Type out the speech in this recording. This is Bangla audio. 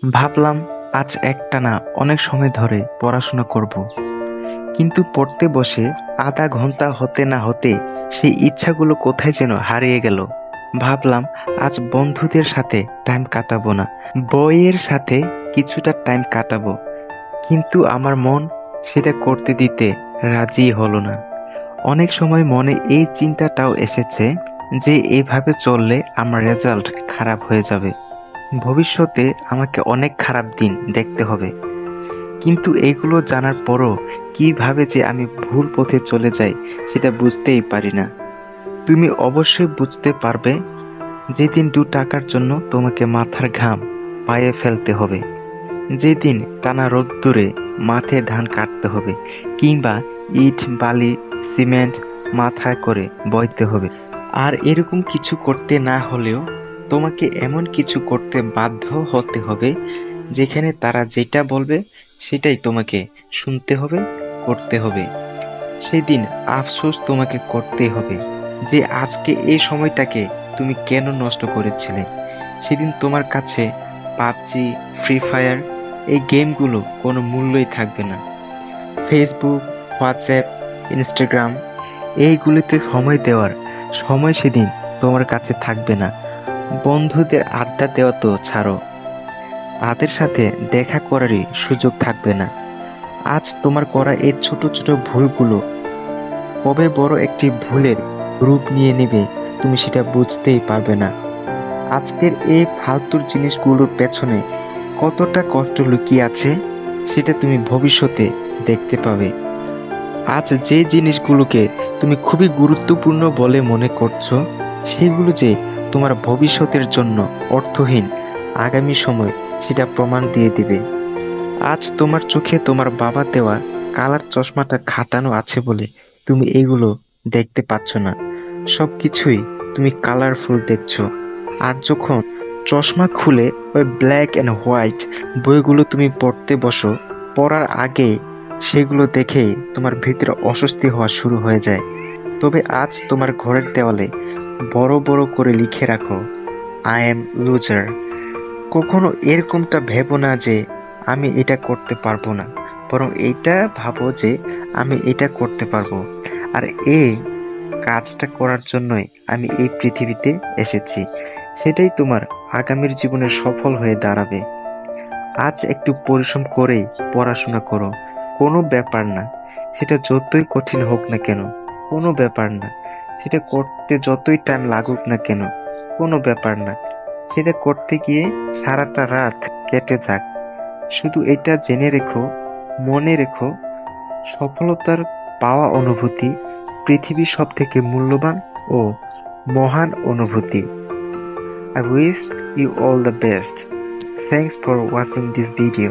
ভাবলাম আজ একটানা অনেক সময় ধরে পড়াশোনা করব, কিন্তু পড়তে বসে আধা ঘন্টা হতে না হতে সেই ইচ্ছাগুলো কোথায় যেন হারিয়ে গেল। ভাবলাম আজ বন্ধুদের সাথে টাইম কাটাবো না, বইয়ের সাথে কিছুটা টাইম কাটাবো, কিন্তু আমার মন সেটা করতে দিতে রাজি হলো না। অনেক সময় মনে এই চিন্তাটাও এসেছে যে এভাবে চললে আমার রেজাল্ট খারাপ হয়ে যাবে, ভবিষ্যতে আমাকে অনেক খারাপ দিন দেখতে হবে। কিন্তু এগুলো জানার পরও কিভাবে যে আমি ভুল পথে চলে যাই সেটা বুঝতেই পারি না। তুমি অবশ্যই বুঝতে পারবে যেদিন 2 টাকার জন্য তোমাকে মাথার ঘাম পায়ে ফেলতে হবে, যেদিন টানা রোদ্দুরে মাঠে ধান কাটতে হবে, কিংবা ইট বালি সিমেন্ট মাথায় করে বইতে হবে। আর এরকম কিছু করতে না হলেও তোমাকে এমন কিছু করতে বাধ্য হতে হবে যেখানে তারা যেটা বলবে সেটাই তোমাকে শুনতে হবে, করতে হবে। সেদিন আফসোস তোমাকে করতে হবে যে আজকে এই সময়টাকে তুমি কেন নষ্ট করেছিলে। সেদিন তোমার কাছে পাবজি, ফ্রি ফায়ার এই গেমগুলো কোনো মূল্যই থাকবে না। ফেসবুক, হোয়াটসঅ্যাপ, ইনস্টাগ্রাম এইগুলিতে সময় দেওয়ার সময় সেদিন তোমার কাছে থাকবে না। বন্ধুদের আড্ডা দেওয়া তো ছাড়ো, তাদের সাথে দেখা করারই সুযোগ থাকবে না। আজ তোমার করা এই ছোট ছোট ভুলগুলো কবে বড় একটি ভুলের রূপ নিয়ে নেবে তুমি সেটা বুঝতেই পারবে না। আজকের এই ফালতুর জিনিসগুলোর পেছনে কতটা কষ্ট লুকিয়ে আছে সেটা তুমি ভবিষ্যতে দেখতে পাবে। আজ যে জিনিসগুলোকে তুমি খুবই গুরুত্বপূর্ণ বলে মনে করছো, সেগুলো যে তোমার ভবিষ্যতের জন্য অর্থহীন, আগামী সময় সেটা প্রমাণ দিয়ে দিবে। আজ তোমার চোখে তোমার বাবা দেওয়া কালার চশমাটা খাটানো আছে বলে তুমি এগুলো দেখতে পাচ্ছ না। সবকিছুই তুমি কালারফুল দেখছো। আর যখন চশমা খুলে ওই ব্ল্যাক অ্যান্ড হোয়াইট বইগুলো তুমি পড়তে বসো, পড়ার আগে সেগুলো দেখেই তোমার ভিতরে অস্বস্তি হওয়া শুরু হয়ে যায়। তবে আজ তোমার ঘরের দেওয়ালে বড় বড় করে লিখে রাখো, আই এম লুজার। কখনো এরকমটা ভেবো না যে আমি এটা করতে পারবো না, বরং এইটা ভাবো যে আমি এটা করতে পারবো। আর এই কাজটা করার জন্যই আমি এই পৃথিবীতে এসেছি। সেটাই তোমার আগামীর জীবনে সফল হয়ে দাঁড়াবে। আজ একটু পরিশ্রম করেই পড়াশোনা করো, কোনো ব্যাপার না সেটা যতই কঠিন হোক না কেন, কোনো ব্যাপার না সেটা করতে যতই টাইম লাগুক না কেন, কোনো ব্যাপার না সেটা করতে গিয়ে সারাটা রাত কেটে যাক। শুধু এটা জেনে রেখো, মনে রেখো, সফলতার পাওয়া অনুভূতি পৃথিবীর সব থেকে মূল্যবান ও মহান অনুভূতি। I wish you all the best. Thanks for watching this video.